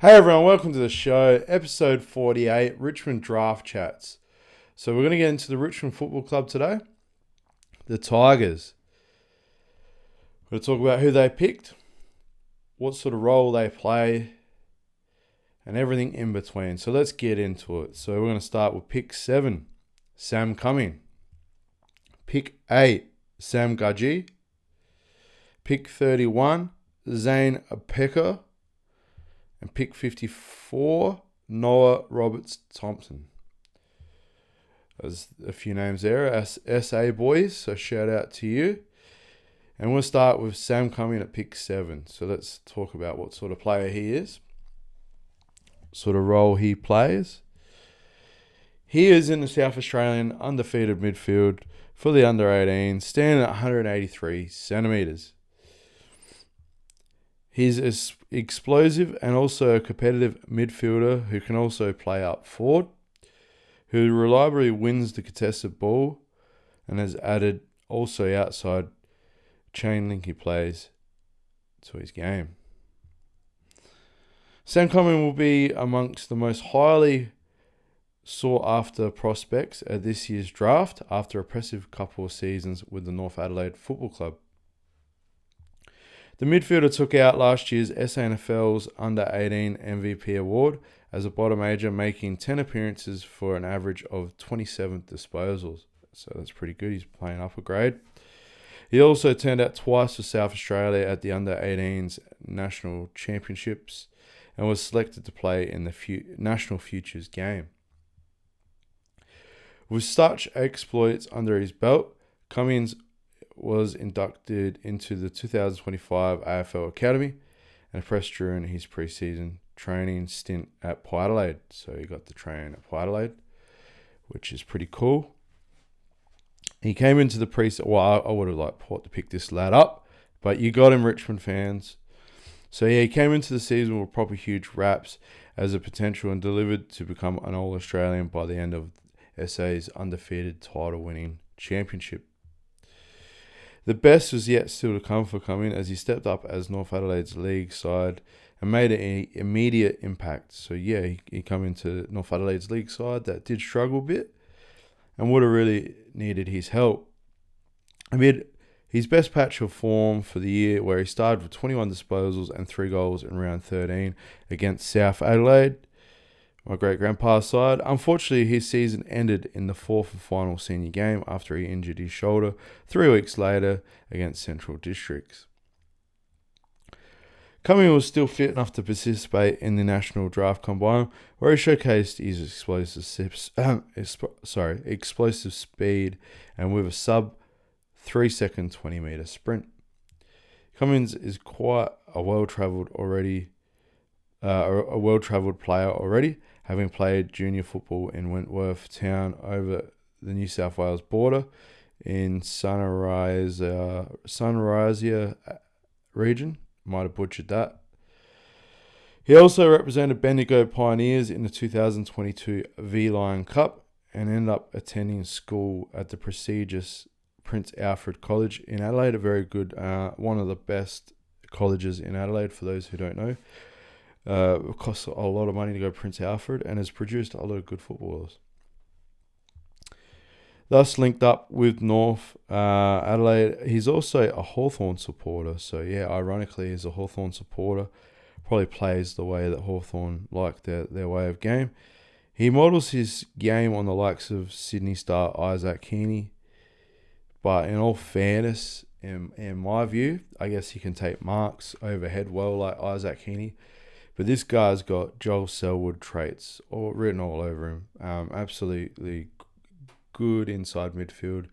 Hey everyone, welcome to the show, episode 48, Richmond Draft Chats. So we're going to get into the Richmond Football Club today, the Tigers. We're going to talk about who they picked, what sort of role they play, and everything in between. So let's get into it. So we're going to start with pick 7, Sam Cumming. Pick 8, Sam Gaji. Pick 31, Zane Peka. And pick 54, Noah Roberts-Thompson. There's a few names there, SA boys, so shout out to you. And we'll start with Sam Cumming at pick 7. So let's talk about what sort of player he is, sort of role he plays. He is in the South Australian undefeated midfield for the under-18, standing at 183 centimetres. He's explosive and also a competitive midfielder who can also play up forward, who reliably wins the contested ball and has added also outside chain link he plays to his game. Sam Cumming will be amongst the most highly sought after prospects at this year's draft after a impressive couple of seasons with the North Adelaide Football Club. The midfielder took out last year's SANFL's Under-18 MVP award as a bottom major, making 10 appearances for an average of 27 disposals. So that's pretty good. He's playing up a grade. He also turned out twice for South Australia at the Under-18's National Championships and was selected to play in the National Futures game. With such exploits under his belt, Cummings was inducted into the 2025 AFL Academy and impressed during his pre-season training stint at Port Adelaide. So he got to train at Port Adelaide, which is pretty cool. He came into the pre-season. Well, I would have liked Port to pick this lad up, but you got him, Richmond fans. So yeah, he came into the season with proper huge raps as a potential and delivered to become an All-Australian by the end of SA's undefeated title-winning championship. The best was yet still to come for Cumming as he stepped up as North Adelaide's league side and made an immediate impact. So yeah, he come into North Adelaide's league side that did struggle a bit and would have really needed his help. Amid his best patch of form for the year, where he started with 21 disposals and 3 goals in round 13 against South Adelaide, my great-grandpa's side. Unfortunately, his season ended in the 4th and final senior game after he injured his shoulder 3 weeks later against Central Districts. Cumming was still fit enough to participate in the National Draft Combine, where he showcased his explosive speed and with a sub 3-second 20-metre sprint. Cummings is quite a well-travelled player already, having played junior football in Wentworth Town over the New South Wales border in Sunraysia region. Might have butchered that. He also represented Bendigo Pioneers in the 2022 V-Line Cup and ended up attending school at the prestigious Prince Alfred College in Adelaide, a very good, one of the best colleges in Adelaide for those who don't know. It costs a lot of money to go to Prince Alfred and has produced a lot of good footballers. Thus linked up with North Adelaide. He's also a Hawthorn supporter. So yeah, ironically, he's a Hawthorn supporter. Probably plays the way that Hawthorn like their way of game. He models his game on the likes of Sydney star Isaac Heaney. But in all fairness, in my view, I guess he can take marks overhead well like Isaac Heaney. But this guy's got Joel Selwood traits written all over him. Absolutely good inside midfield.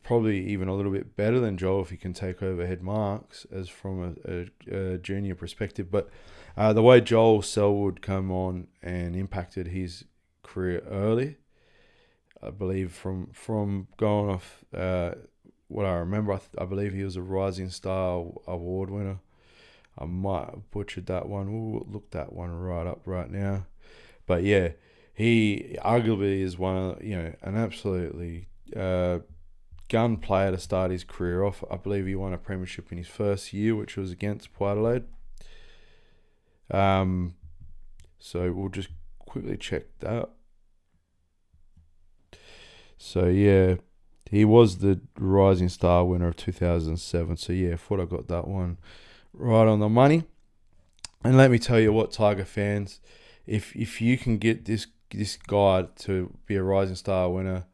Probably even a little bit better than Joel if he can take overhead marks as from a junior perspective. But the way Joel Selwood come on and impacted his career early, I believe from going off what I remember, I believe he was a Rising Star Award winner. I might have butchered that one. We'll look that one right up right now. But yeah, he arguably is one of, an absolutely gun player to start his career off. I believe he won a premiership in his first year, which was against Port Adelaide. So we'll just quickly check that. So yeah, he was the Rising Star winner of 2007. So yeah, I thought I got that one right on the money. And let me tell you what, Tiger fans, if you can get this guy to be a Rising Star winner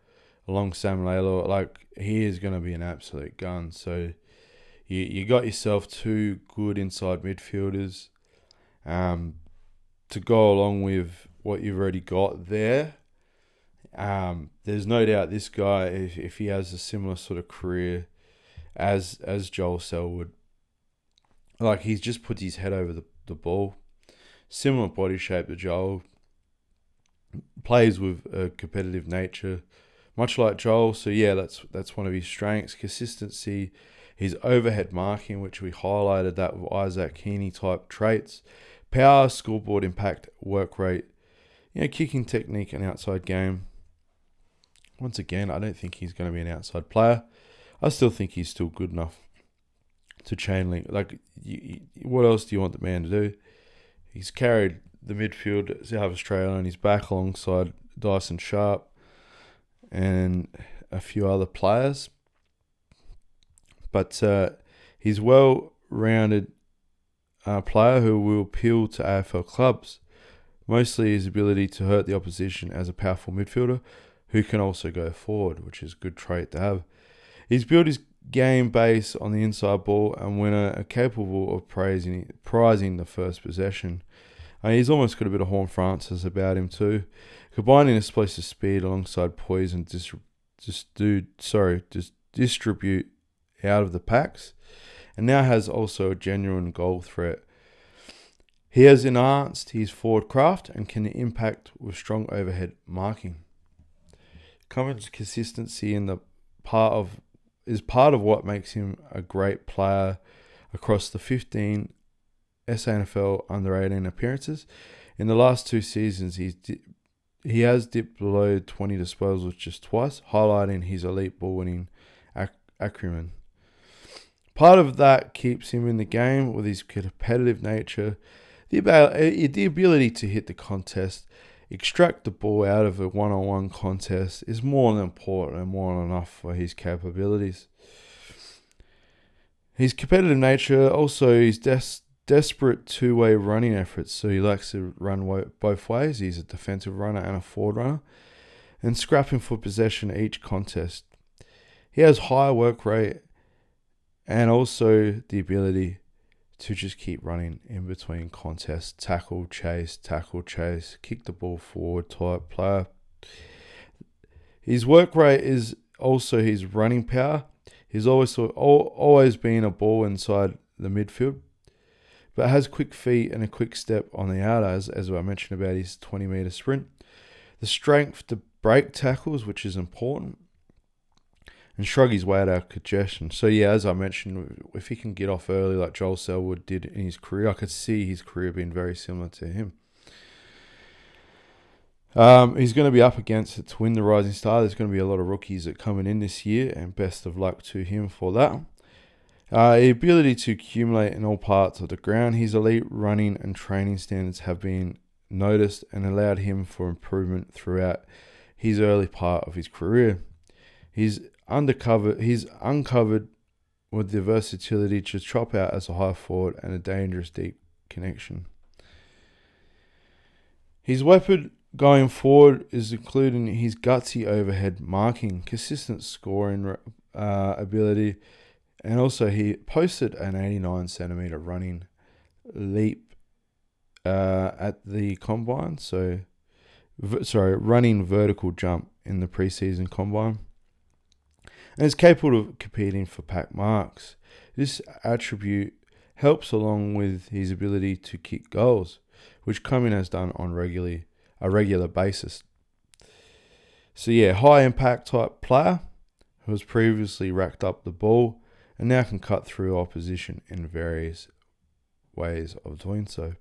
along Sam Layla, like, he is going to be an absolute gun. So you got yourself two good inside midfielders to go along with what you've already got there. There's no doubt this guy, if he has a similar sort of career as Joel Selwood, like, he's just put his head over the ball. Similar body shape to Joel. Plays with a competitive nature, much like Joel. So yeah, that's one of his strengths. Consistency, his overhead marking, which we highlighted that with Isaac Heaney type traits. Power, scoreboard impact, work rate, kicking technique and outside game. Once again, I don't think he's going to be an outside player. I still think he's still good enough to chain link. Like, what else do you want the man to do? He's carried the midfield at South Australia on his back alongside Dyson Sharp and a few other players. But he's well-rounded player who will appeal to AFL clubs. Mostly his ability to hurt the opposition as a powerful midfielder who can also go forward, which is a good trait to have. He's built his game base on the inside ball and winner are capable of prizing the first possession. He's almost got a bit of Horn Francis about him too. Combining explosive speed alongside poise and distribute out of the packs, and now has also a genuine goal threat. He has enhanced his forward craft and can impact with strong overhead marking. Cummings' consistency is part of what makes him a great player across the 15 SANFL under-18 appearances. In the last 2 seasons, he has dipped below 20 disposals just twice, highlighting his elite ball-winning acumen. Part of that keeps him in the game with his competitive nature, the ability to hit the contest, extract the ball out of a one-on-one contest is more than important and more than enough for his capabilities. His competitive nature, also his desperate two-way running efforts, so he likes to run both ways. He's a defensive runner and a forward runner, and scrapping for possession each contest. He has high work rate and also the ability to just keep running in between contests, tackle, chase, kick the ball forward type player. His work rate is also his running power. He's always been a ball inside the midfield, but has quick feet and a quick step on the outer, as I mentioned about his 20-metre sprint. The strength to break tackles, which is important, and shrug his way out of congestion. So yeah, as I mentioned, if he can get off early like Joel Selwood did in his career, I could see his career being very similar to him. He's going to be up against it to win the Rising Star. There's going to be a lot of rookies that coming in this year, and best of luck to him for that. The ability to accumulate in all parts of the ground. His elite running and training standards have been noticed and allowed him for improvement throughout his early part of his career. He's uncovered with the versatility to chop out as a high forward and a dangerous deep connection. His weapon going forward is including his gutsy overhead marking, consistent scoring ability, and also he posted an 89 centimetre running leap at the combine. Running vertical jump in the preseason combine. And is capable of competing for pack marks. This attribute helps along with his ability to kick goals, which Cumming has done on a regular basis. So yeah, high impact type player who has previously racked up the ball and now can cut through opposition in various ways of doing so.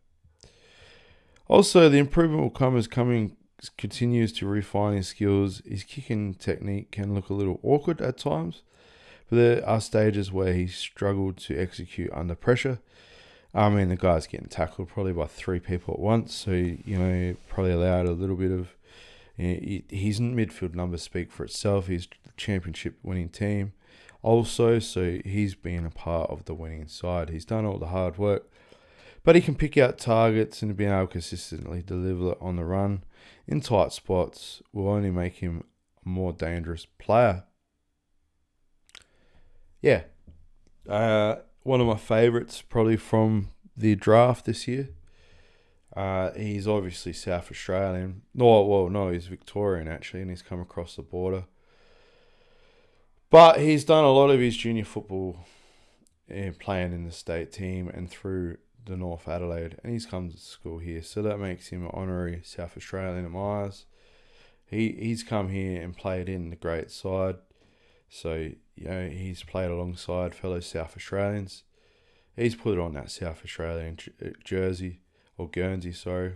Also, the improvement will come as Cumming continues to refine his skills. His kicking technique can look a little awkward at times, but there are stages where he struggled to execute under pressure. I mean, the guy's getting tackled probably by 3 people at once, so, probably allowed a little bit of... his midfield numbers speak for itself. He's the championship winning team also, so he's been a part of the winning side. He's done all the hard work, but he can pick out targets, and being able to consistently deliver on the run in tight spots will only make him a more dangerous player. Yeah. One of my favourites probably from the draft this year. He's obviously South Australian. No, he's Victorian actually, and he's come across the border. But he's done a lot of his junior football playing in the state team and through the North Adelaide, and he's come to school here, so that makes him an honorary South Australian in my eyes. He's come here and played in the great side, so he's played alongside fellow South Australians. He's put on that South Australian jersey, or Guernsey, sorry,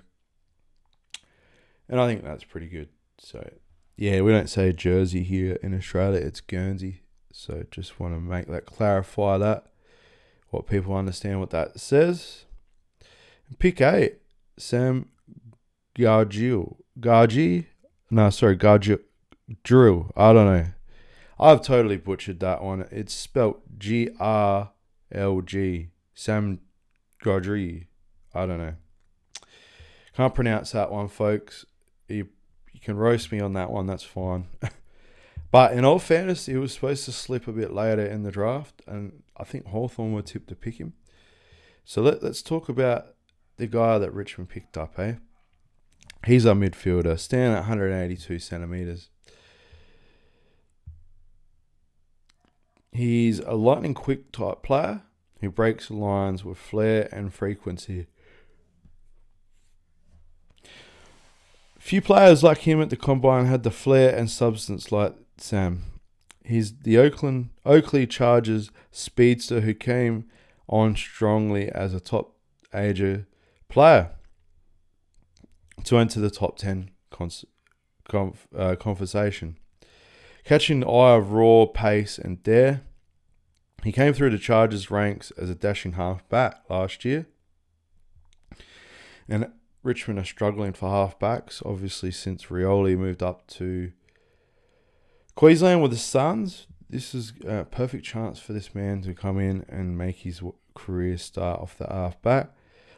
and I think that's pretty good. So yeah, we don't say jersey here in Australia, it's Guernsey, so just want to clarify that, what people understand what that says. Pick 8, Sam Gaji. No, sorry, Gaji. Drew. I don't know. I've totally butchered that one. It's spelt GRLG. Sam Gaji. I don't know. Can't pronounce that one, folks. You can roast me on that one. That's fine. But in all fairness, he was supposed to slip a bit later in the draft, and I think Hawthorn were tipped to pick him. So let's talk about the guy that Richmond picked up, eh? He's our midfielder, standing at 182 centimetres. He's a lightning quick type player who breaks lines with flair and frequency. Few players like him at the Combine had the flair and substance like Sam. He's the Oakley Chargers speedster who came on strongly as a top ager player to enter the top 10 conversation. Catching the eye of raw pace and dare, he came through the Chargers ranks as a dashing half-back last year. And Richmond are struggling for half-backs, obviously, since Rioli moved up to Queensland with the Suns. This is a perfect chance for this man to come in and make his career start off the half-back.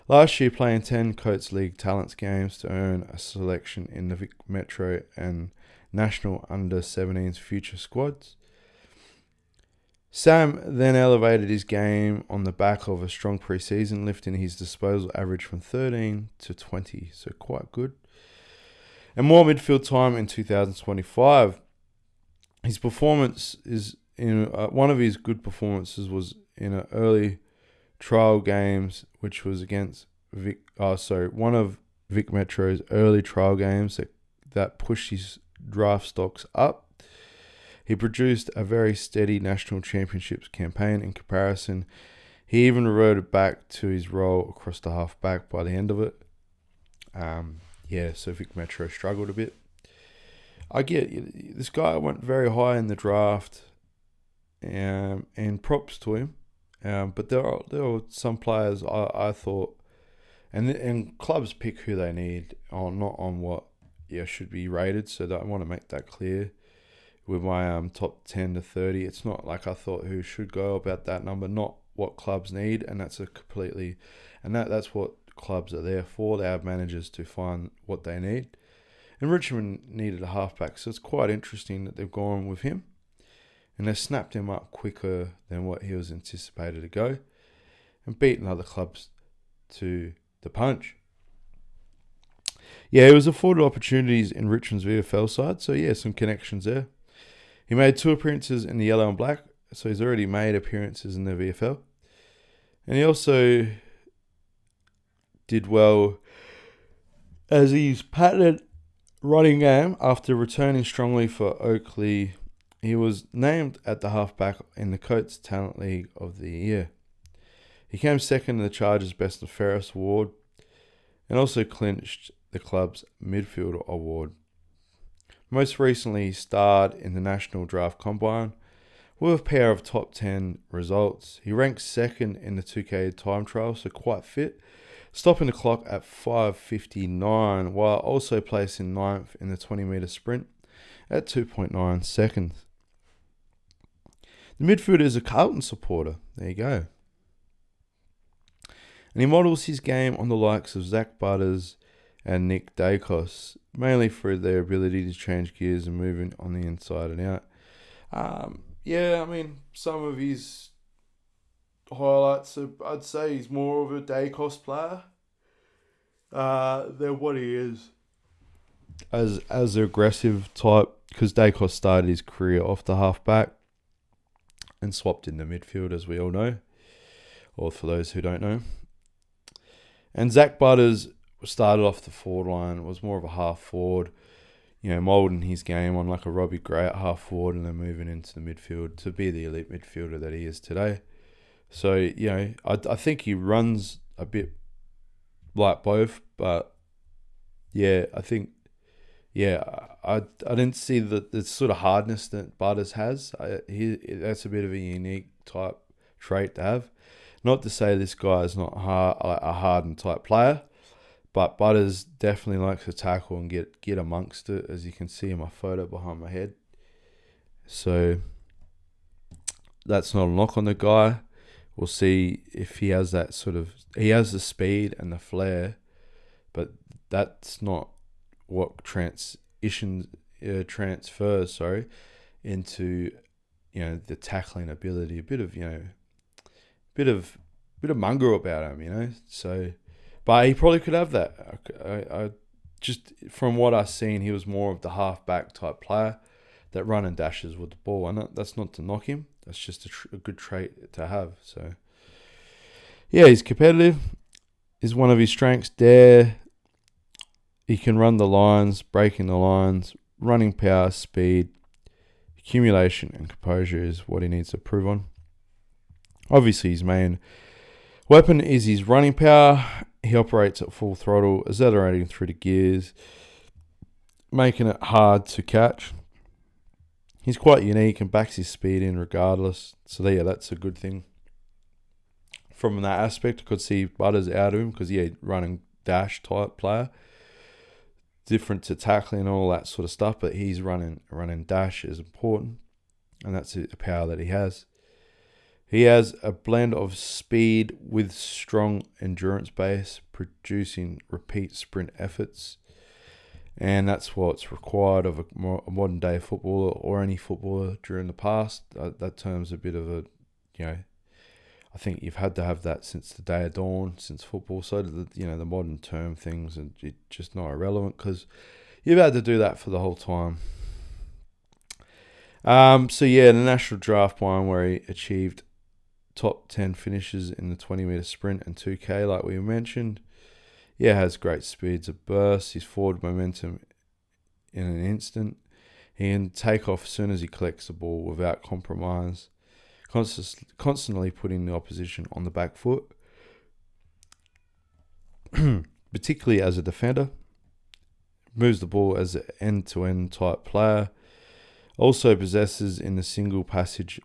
Last year, playing 10 Coates League Talents games to earn a selection in the Vic Metro and National Under-17s future squads. Sam then elevated his game on the back of a strong pre-season, lifting his disposal average from 13 to 20, so quite good. And more midfield time in 2025. His performance is in one of his good performances was in an early trial games, which was against one of Vic Metro's early trial games that pushed his draft stocks up. He produced a very steady national championships campaign. In comparison, he even reverted back to his role across the half-back by the end of it. So Vic Metro struggled a bit. I get this guy went very high in the draft, and props to him. But there are some players I thought, and clubs pick who they need, not on what should be rated. So that I want to make that clear. With my top 10 to 30, it's not like I thought who should go about that number, not what clubs need, and that's that's what clubs are there for. They have managers to find what they need. And Richmond needed a halfback, so it's quite interesting that they've gone with him. And they've snapped him up quicker than what he was anticipated to go, and beaten other clubs to the punch. Yeah, he was afforded opportunities in Richmond's VFL side, so yeah, some connections there. He made 2 appearances in the yellow and black, so he's already made appearances in the VFL. And he also did well as his patented running game after returning strongly for Oakley. He was named at the halfback in the Coates Talent League of the Year. He came second in the Chargers Best and Fairest award and also clinched the club's midfield award. Most recently, he starred in the National Draft Combine, with a pair of top 10 results. He ranks second in the 2K time trial, so quite fit, stopping the clock at 5:59, while also placing 9th in the 20-metre sprint at 2.9 seconds. The midfielder is a Carlton supporter. There you go. And he models his game on the likes of Zach Butters and Nick Dacos, mainly for their ability to change gears and moving on the inside and out. Some of his highlights are, I'd say he's more of a Dacos player than what he is as an aggressive type, because Dacos started his career off the half-back and swapped into midfield, as we all know, or for those who don't know. And Zach Butters started off the forward line, was more of a half-forward, moulding his game on like a Robbie Gray at half-forward and then moving into the midfield to be the elite midfielder that he is today. So, I think he runs a bit like both, but I didn't see the sort of hardness that Butters has. That's a bit of a unique type trait to have. Not to say this guy is not a hardened type player, but Butters definitely likes to tackle and get amongst it, as you can see in my photo behind my head. So that's not a knock on the guy. We'll see if he has that he has the speed and the flair, but that's not what transfers into the tackling ability. A bit of mongrel about him, So, but he probably could have that. I just from what I've seen, he was more of the half-back type player that run and dashes with the ball. And that's not to knock him. That's just a good trait to have. So, he's competitive. Is one of his strengths. Dare. He can run the lines, breaking the lines, running power, speed, accumulation, and composure is what he needs to improve on. Obviously, his main weapon is his running power. He operates at full throttle, accelerating through the gears, making it hard to catch. He's quite unique and backs his speed in regardless. So, that's a good thing. From that aspect, I could see Butters out of him because, run and dash type player. Different to tackling and all that sort of stuff, but he's run and dash is important, and that's the power that he has. He has a blend of speed with strong endurance base, producing repeat sprint efforts. And that's what's required of a modern day footballer or any footballer during the past. That term's a bit of a, I think you've had to have that since the day of dawn, since football. So the modern term things are just not irrelevant because you've had to do that for the whole time. The national draft one where he achieved top 10 finishes in the 20-metre sprint and 2K, like we mentioned. Has great speeds of burst. His forward momentum in an instant. He can take off as soon as he collects the ball without compromise. Constantly putting the opposition on the back foot. Particularly as a defender. Moves the ball as an end-to-end type player. Also possesses in the single passage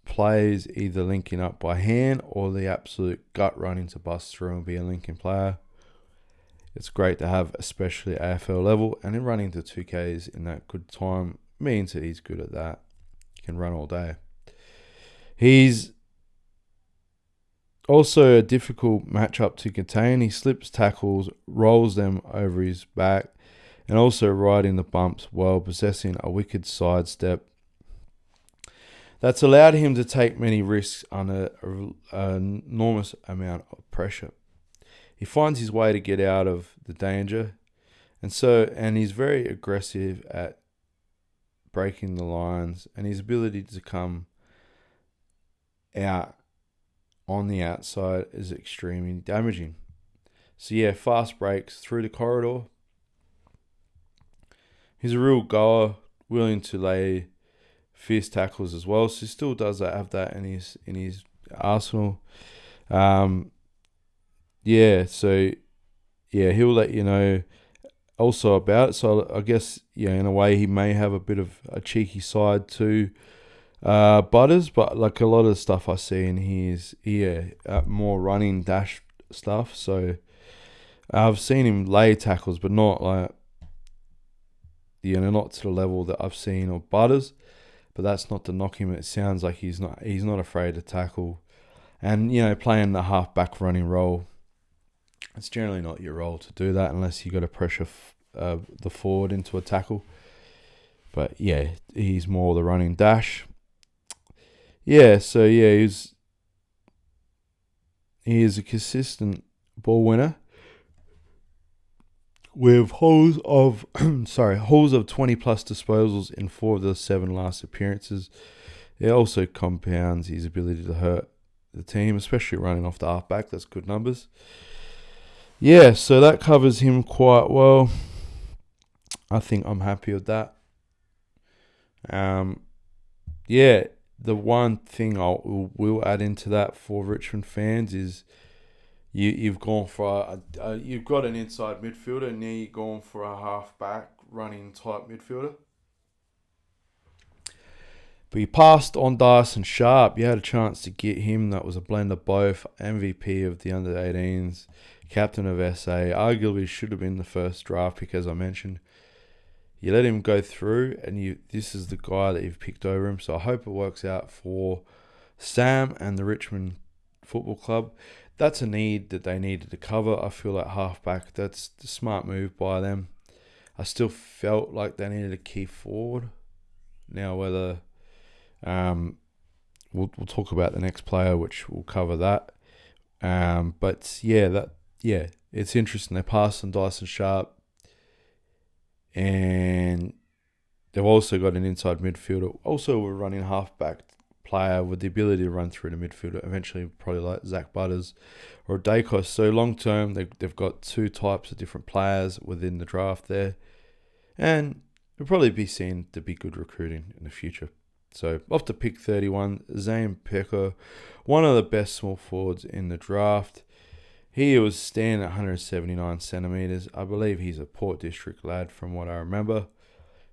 plays, either linking up by hand or the absolute gut running to bust through and be a linking player. It's great to have, especially at AFL level, and then running to 2Ks in that good time means that he's good at that. He can run all day. He's also a difficult matchup to contain. He slips tackles, rolls them over his back, and also riding the bumps while possessing a wicked sidestep. That's allowed him to take many risks under an enormous amount of pressure. He finds his way to get out of the danger, and he's very aggressive at breaking the lines, and his ability to come out on the outside is extremely damaging. So fast breaks through the corridor. He's a real goer, willing to lay fierce tackles as well. So he still does have that in his arsenal. He'll let you know also about it. So I guess in a way he may have a bit of a cheeky side too. Butters, but like a lot of the stuff I see in his more running dash stuff. So I've seen him lay tackles, but not like not to the level that I've seen of Butters. But that's not to knock him. It sounds like he's not afraid to tackle, and playing the half-back running role. It's generally not your role to do that unless you got to pressure the forward into a tackle. But yeah, he's more the running dash. Yeah, so yeah, he is a consistent ball winner with hauls of 20 plus disposals in 4 of the 7 last appearances. It also compounds his ability to hurt the team, especially running off the halfback. That's good numbers. Yeah, so that covers him quite well. I think I'm happy with that. Yeah, the one thing I will add into that for Richmond fans is you've gone for you've got an inside midfielder, and now you're going for a half-back running type midfielder. But you passed on Dyson Sharp. You had a chance to get him. That was a blend of both. MVP of the under-18s, captain of SA. Arguably should have been the first draft pick, as I mentioned. You let him go through, and this is the guy that you've picked over him. So I hope it works out for Sam and the Richmond Football Club. That's a need that they needed to cover. I feel like halfback, that's the smart move by them. I still felt like they needed a key forward. Now, whether we'll talk about the next player, which will cover that. But it's interesting. They passed on Dyson Sharp, and they've also got an inside midfielder, also a running halfback player with the ability to run through the midfielder, eventually probably like Zach Butters or Dacos. So long term, they've got 2 types of different players within the draft there, and it'll probably be seen to be good recruiting in the future. So off to pick 31, Zane Peka, one of the best small forwards in the draft. He was standing at 179 centimetres. I believe he's a Port District lad from what I remember.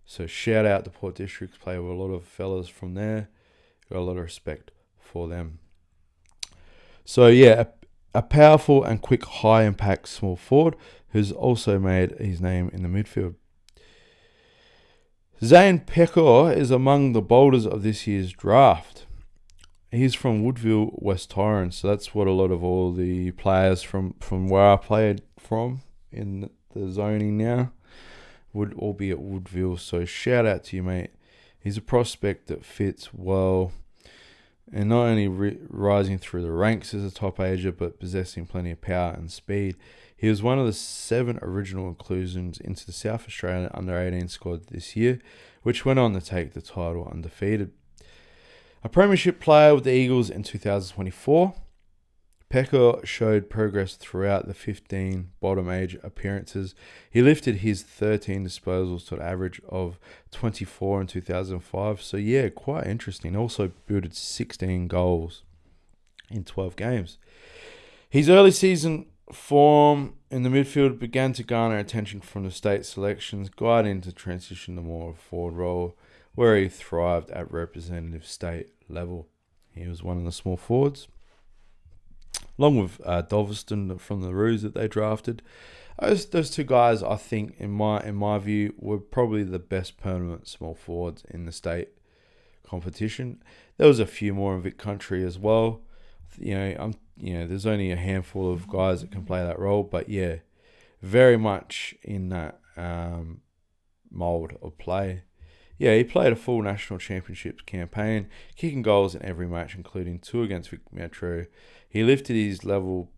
So shout out to Port District, play with a lot of fellas from there. Got a lot of respect for them. So yeah, a powerful and quick high impact small forward who's also made his name in the midfield. Zane Peka is among the boulders of this year's draft. He's from Woodville, West Torrens, so that's what a lot of all the players from where I played from in the zoning now would all be at Woodville. So shout out to you, mate. He's a prospect that fits well, and not only rising through the ranks as a top ager, but possessing plenty of power and speed. He was one of the 7 original inclusions into the South Australian under-18 squad this year, which went on to take the title undefeated. A premiership player with the Eagles in 2024, Peka showed progress throughout the 15 bottom age appearances. He lifted his 13 disposals to an average of 24 in 2005. So yeah, quite interesting. Also built 16 goals in 12 games. His early season form in the midfield began to garner attention from the state selections, guiding to transition to more of a forward role, where he thrived at representative state level. He was one of the small forwards, along with Doveston from the Roos that they drafted. Those 2 guys, I think, in my view, were probably the best permanent small forwards in the state competition. There was a few more in Vic Country as well. There's only a handful of guys that can play that role, but yeah, very much in that mould of play. Yeah, he played a full national championships campaign, kicking goals in every match, including 2 against Vic Metro. He lifted his level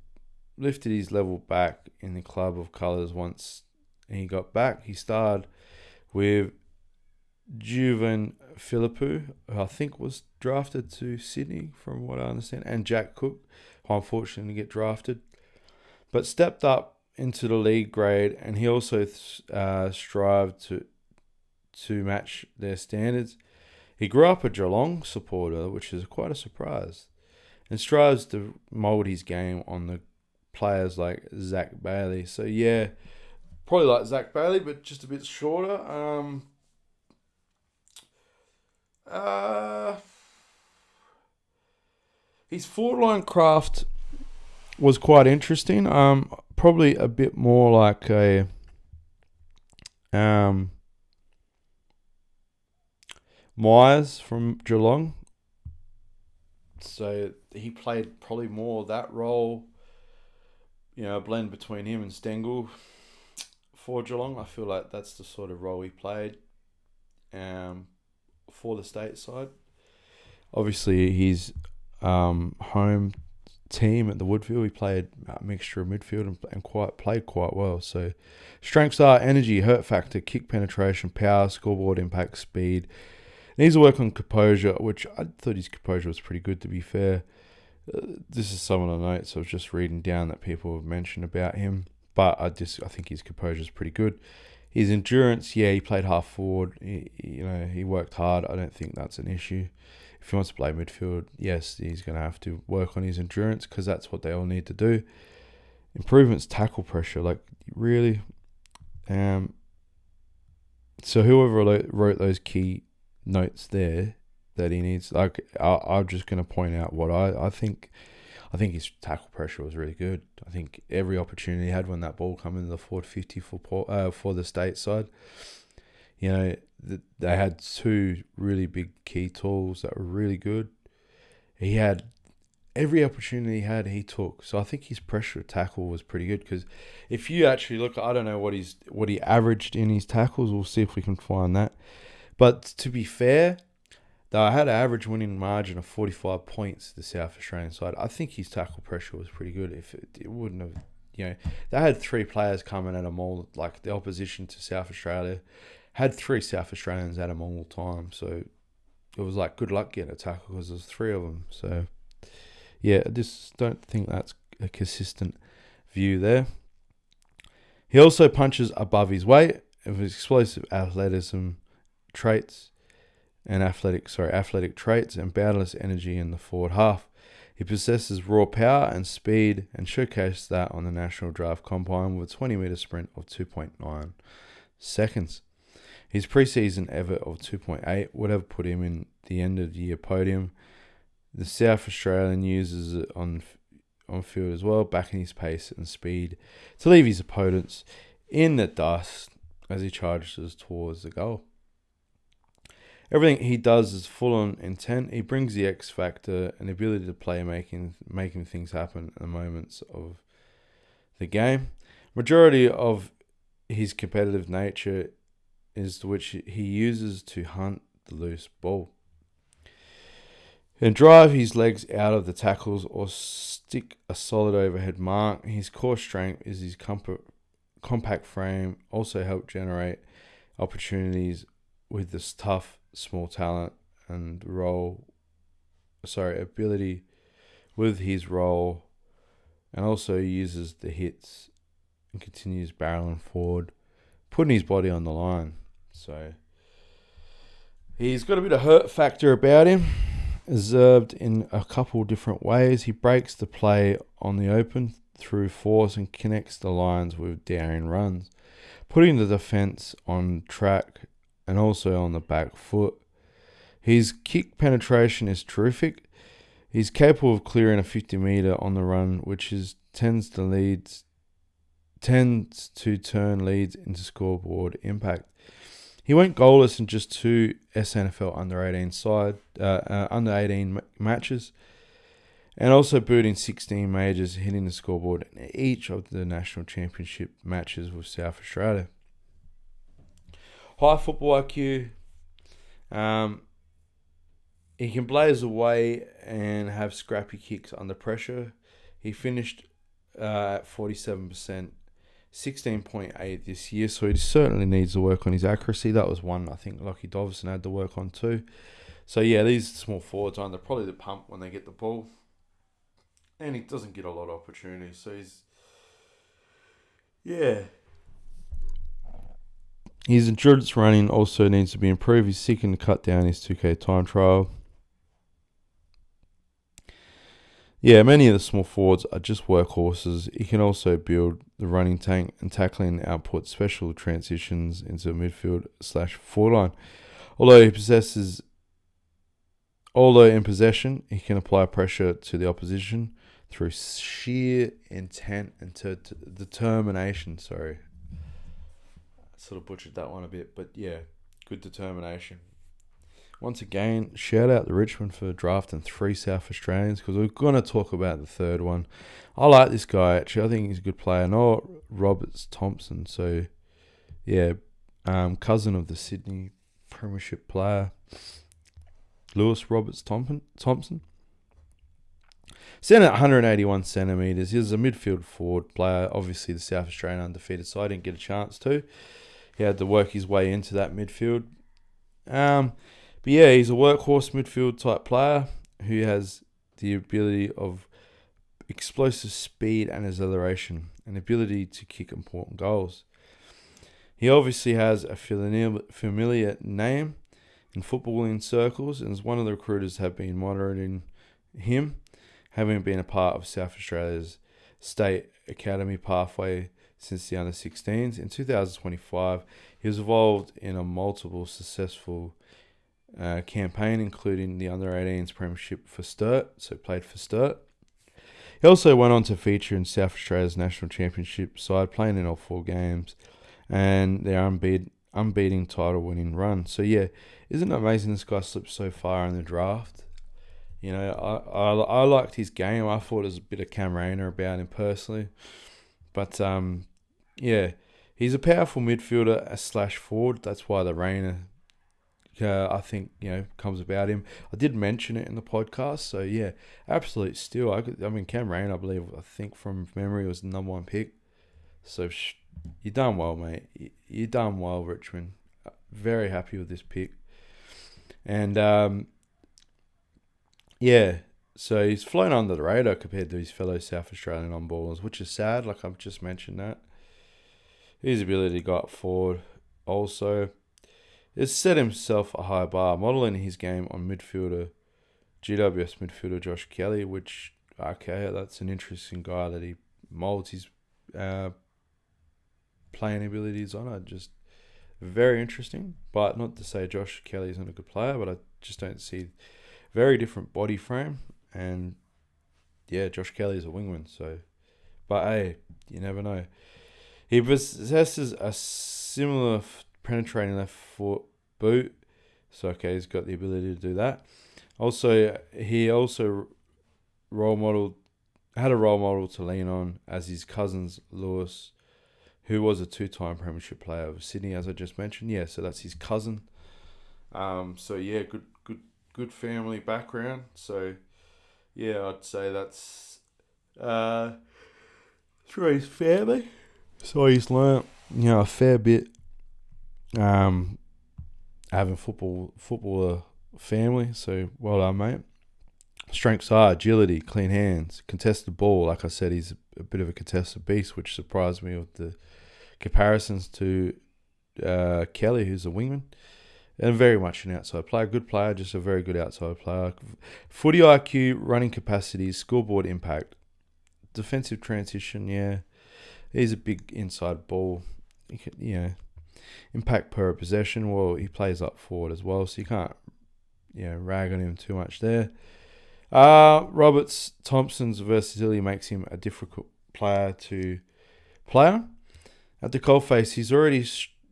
back in the club of colours once he got back. He starred with Juven Philippou, who I think was drafted to Sydney, from what I understand, and Jack Cook, who unfortunately get drafted, but stepped up into the league grade, and he also strived to match their standards. He grew up a Geelong supporter, which is quite a surprise, and strives to mould his game on the players like Zach Bailey. So yeah, probably like Zach Bailey, but just a bit shorter. His forward line craft was quite interesting. Probably a bit more like a Myers from Geelong. So he played probably more that role, a blend between him and Stengel for Geelong. I feel like that's the sort of role he played for the state side. Obviously, his home team at the Woodfield, he played a mixture of midfield and played quite well. So strengths are energy, hurt factor, kick penetration, power, scoreboard impact, speed. Needs to work on composure, which I thought his composure was pretty good, to be fair. This is some of the notes I was just reading down that people have mentioned about him, but I think his composure is pretty good. His endurance, he played half forward. He worked hard. I don't think that's an issue. If he wants to play midfield, yes, he's going to have to work on his endurance because that's what they all need to do. Improvements, tackle pressure, really. So whoever wrote those key notes there that he needs, I'm just going to point out what I think. I think his tackle pressure was really good. I think every opportunity he had when that ball come into the forward 50 for the state side, they had two really big key tools that were really good. He had every opportunity he took. So I think his pressure tackle was pretty good because if you actually look, I don't know what he averaged in his tackles. We'll see if we can find that. But to be fair, though, I had an average winning margin of 45 points the South Australian side. I think his tackle pressure was pretty good. If it wouldn't have, they had three players coming at them all, like the opposition to South Australia had three South Australians at them all the time. So it was like good luck getting a tackle because there's three of them. So I just don't think that's a consistent view there. He also punches above his weight with explosive athleticism traits and athletic traits and boundless energy in the forward half. He possesses raw power and speed and showcased that on the National Draft Combine with a 20-metre sprint of 2.9 seconds. His preseason effort of 2.8 would have put him in the end-of-year podium. The South Australian uses it on field as well, backing his pace and speed to leave his opponents in the dust as he charges towards the goal. Everything he does is full on intent. He brings the X factor and ability to play, making things happen in the moments of the game. Majority of his competitive nature is which he uses to hunt the loose ball and drive his legs out of the tackles or stick a solid overhead mark. His core strength is his compact frame. Also help generate opportunities with this tough small talent and ability with his role, and also uses the hits and continues barreling forward, putting his body on the line. So he's got a bit of hurt factor about him, observed in a couple different ways. He breaks the play on the open through force and connects the lines with daring runs, putting the defence on track and also on the back foot. His kick penetration is terrific. He's capable of clearing a 50-metre on the run, which tends to turn leads into scoreboard impact. He went goalless in just two SNFL under 18 matches, and also booting 16 majors, hitting the scoreboard in each of the national championship matches with South Australia. High football IQ. He can blaze away and have scrappy kicks under pressure. He finished at 47%, 16.8 this year, so he certainly needs to work on his accuracy. That was one I think Lockie Dobson had to work on too. So these small forwards are under probably the pump when they get the ball, and he doesn't get a lot of opportunities. So his endurance running also needs to be improved. He's seeking to cut down his 2K time trial. Many of the small forwards are just workhorses. He can also build the running tank and tackling output special transitions into midfield /forward line. Although he possesses Although in possession, he can apply pressure to the opposition through sheer intent and determination. Sorry, I sort of butchered that one a bit, but yeah, good determination. Once again, shout out to Richmond for drafting 3 South Australians, because we're going to talk about the third one. I like this guy, actually. I think he's a good player. Not Roberts-Thompson, so yeah, cousin of the Sydney Premiership player, Lewis Roberts-Thompson. Standing at 181 centimetres. He's a midfield forward player. Obviously, the South Australian undefeated side didn't get a chance to. He had to work his way into that midfield. But yeah, he's a workhorse midfield type player who has the ability of explosive speed and acceleration, and ability to kick important goals. He obviously has a familiar name in footballing circles, and as one of the recruiters have been monitoring him, having been a part of South Australia's state academy pathway since the under-16s. In 2025, he was involved in a multiple successful campaign, including the under-18s premiership for Sturt, so played for Sturt. He also went on to feature in South Australia's national championship side, playing in all 4 games, and their unbeaten title-winning run. So yeah, isn't it amazing this guy slipped so far in the draft? You know, I liked his game. I thought there was a bit of Cam Rayner about him personally, but yeah, he's a powerful midfielder / forward. That's why the Rayner, I think, comes about him. I did mention it in the podcast, so yeah, absolute steal. I mean, Cam Rayner, I think from memory, was the number 1 pick. So you done well, mate. You done well, Richmond. Very happy with this pick. And yeah, so he's flown under the radar compared to his fellow South Australian on-ballers, which is sad, like I've just mentioned that. His ability to go up forward also has set himself a high bar, modelling his game on GWS midfielder Josh Kelly, which, okay, that's an interesting guy that he moulds his playing abilities on. Just very interesting, but not to say Josh Kelly isn't a good player, but I just don't see very different body frame, and yeah, Josh Kelly is a wingman, so, but hey, you never know. He possesses a similar penetrating left foot boot, so okay, he's got the ability to do that. Also, he had a role model to lean on as his cousins Lewis, who was a 2-time premiership player of Sydney, as I just mentioned. Yeah, so that's his cousin. So yeah, good family background. So yeah, I'd say that's through his family. So he's learnt, a fair bit. Having footballer family. So well done, mate. Strengths are agility, clean hands, contested ball. Like I said, he's a bit of a contested beast, which surprised me with the comparisons to Kelly, who's a wingman. And very much an outside player. Good player, just a very good outside player. Footy IQ, running capacity, scoreboard impact. Defensive transition, yeah. He's a big inside ball. Impact per possession. Well, he plays up forward as well, so you can't rag on him too much there. Roberts-Thompson's versatility makes him a difficult player to play on. At the coalface, he's already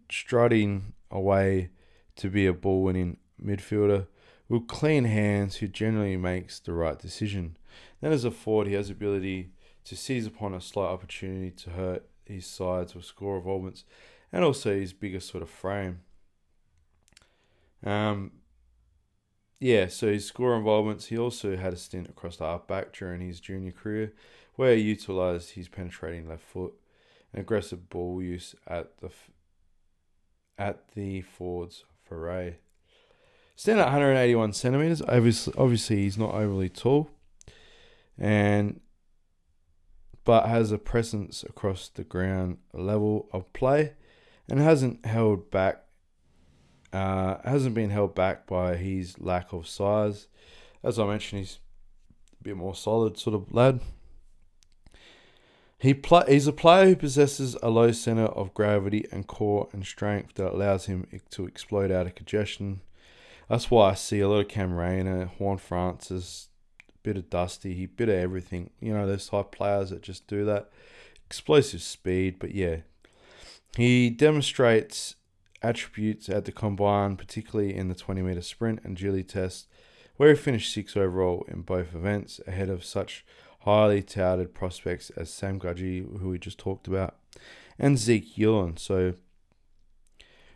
strutting away to be a ball-winning midfielder with clean hands who generally makes the right decision. Then as a forward, he has the ability to seize upon a slight opportunity to hurt his sides with score involvements, and also his bigger sort of frame. So his score involvements, he also had a stint across the half-back during his junior career, where he utilised his penetrating left foot and aggressive ball use at the forwards foray. Stand at 181 centimetres. Obviously, he's not overly tall, but has a presence across the ground level of play, and hasn't been held back by his lack of size. As I mentioned, he's a bit more solid sort of lad. He's a player who possesses a low centre of gravity and core and strength that allows him to explode out of congestion. That's why I see a lot of Cam Rayner, Juan Francis, bit of Dusty, bit of everything. You know, those type players that just do that. Explosive speed, but yeah. He demonstrates attributes at the combine, particularly in the 20-metre sprint and agility test, where he finished 6th overall in both events, ahead of such highly touted prospects as Sam Gaji, who we just talked about, and Zeke Yulin. So,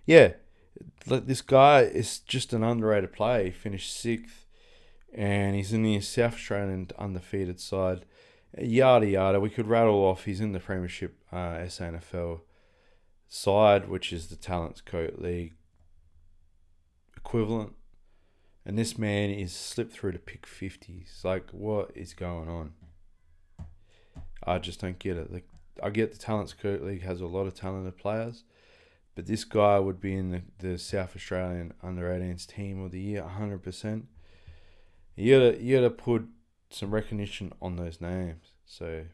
yeah, this guy is just an underrated player. He finished 6th, and he's in the South Australian undefeated side. Yada yada. We could rattle off. He's in the Premiership SANFL side, which is the Talents Coat League equivalent. And this man is slipped through to pick 50s. Like, what is going on? I just don't get it. Like, I get the Talents Coat League has a lot of talented players, but this guy would be in the South Australian under-18s team of the year, 100%. You gotta put some recognition on those names. So,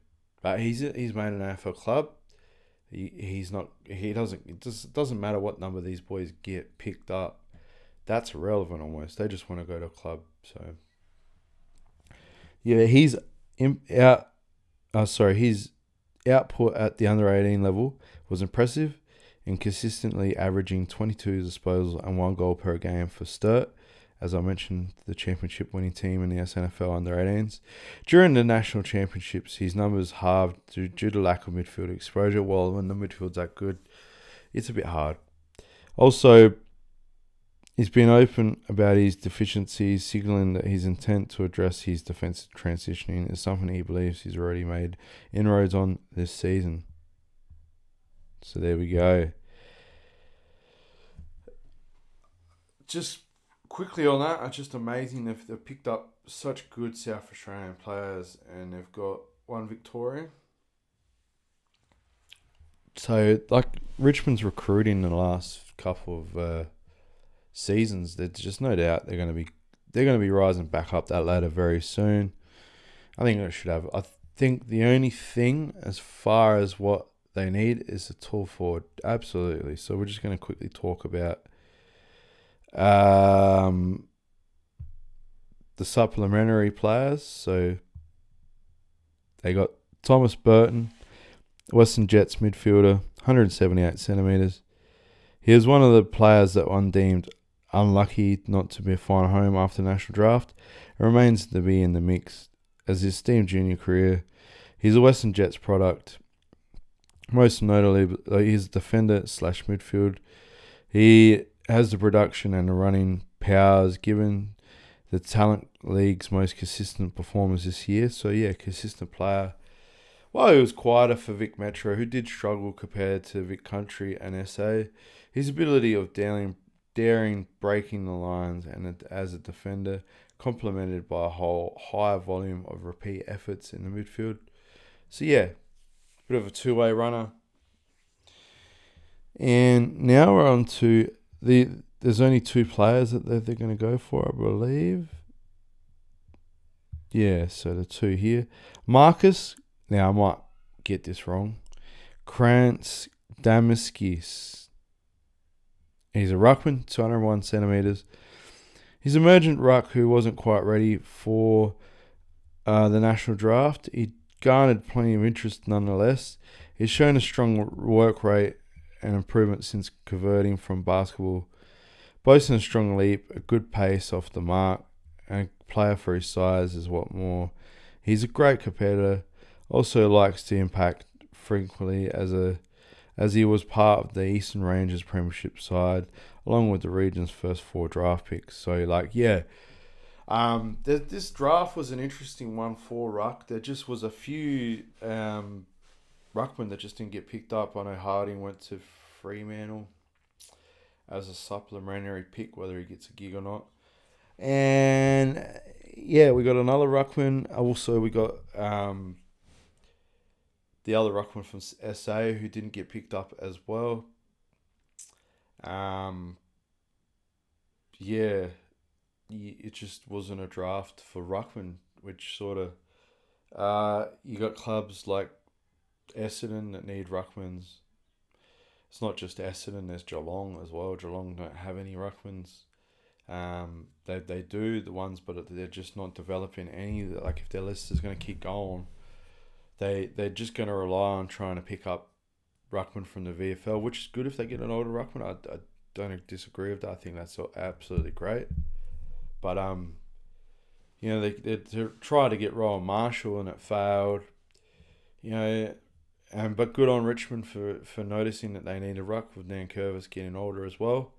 but he's made an AFL club. It doesn't matter what number these boys get picked up. That's irrelevant almost. They just want to go to a club. So, yeah, his output at the under-18 level was impressive, and consistently averaging 22 disposals and 1 goal per game for Sturt, as I mentioned, the championship winning team in the SNFL under-18s. During the national championships, his numbers halved due to lack of midfield exposure. Well, when the midfield's that good, it's a bit hard. Also, he's been open about his deficiencies, signalling that his intent to address his defensive transitioning is something he believes he's already made inroads on this season. So there we go. Just quickly on that, it's just amazing they've picked up such good South Australian players, and they've got one Victorian. So, like, Richmond's recruiting in the last couple of seasons, there's just no doubt they're going to be rising back up that ladder very soon. I think they should have. I think the only thing as far as what they need is a tall forward. Absolutely. So we're just going to quickly talk about the supplementary players. So they got Thomas Burton, Western Jets midfielder, 178 centimetres. He was one of the players that one deemed unlucky not to be a final home after the national draft. It remains to be in the mix as his steam junior career. He's a Western Jets product. Most notably, he's a defender / midfield. He has the production and the running powers given the Talent League's most consistent performers this year. So, yeah, consistent player. Well, he was quieter for Vic Metro, who did struggle compared to Vic Country and SA. His ability of daring, breaking the lines, and as a defender, complemented by a whole higher volume of repeat efforts in the midfield. So, yeah, bit of a two-way runner. And now we're on to there's only 2 players that they're going to go for, I believe. Yeah, so the 2 here. Marcus, now I might get this wrong, Krantz Damaskis. He's a ruckman, 201 centimetres. He's an emergent ruck who wasn't quite ready for the national draft. He garnered plenty of interest nonetheless. He's shown a strong work rate and improvement since converting from basketball, boasting a strong leap, a good pace off the mark, and a player for his size is what more. He's a great competitor, also likes to impact frequently as he was part of the Eastern Rangers Premiership side, along with the region's first 4 draft picks. So, this draft was an interesting one for ruck. There just was a few ruckmen that just didn't get picked up. I know Harding went to Fremantle as a supplementary pick, whether he gets a gig or not. And, yeah, we got another ruckman. Also, we got the other ruckman from SA who didn't get picked up as well. It just wasn't a draft for ruckman, which sort of you got clubs like Essendon that need ruckmans. It's not just Essendon, there's Geelong as well. Geelong don't have any ruckmans. They do the ones, but they're just not developing any. Like if their list is going to keep going, they're just going to rely on trying to pick up ruckman from the VFL, which is good if they get an older ruckman. I don't disagree with that. I think that's absolutely great. But they try to get Rowan Marshall and it failed. But good on Richmond for noticing that they need a ruck with Dan Curvis getting older as well.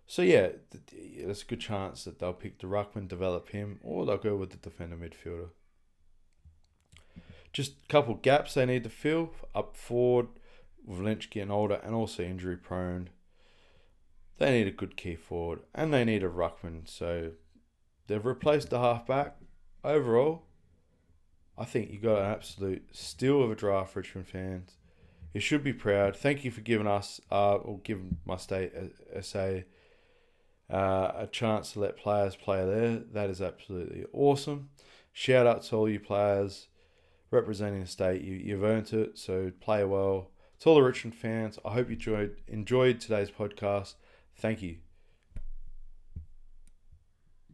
So yeah, there's a good chance that they'll pick the ruckman, develop him, or they'll go with the defender midfielder. Just a couple gaps they need to fill up forward with Lynch getting older and also injury prone. They need a good key forward and they need a ruckman. So they've replaced the halfback. Overall, I think you got an absolute steal of a draft, Richmond fans. You should be proud. Thank you for giving us, or giving my state SA a chance to let players play there. That is absolutely awesome. Shout out to all you players representing the state. You've earned it, so play well. To all the Richmond fans, I hope you enjoyed today's podcast. Thank you.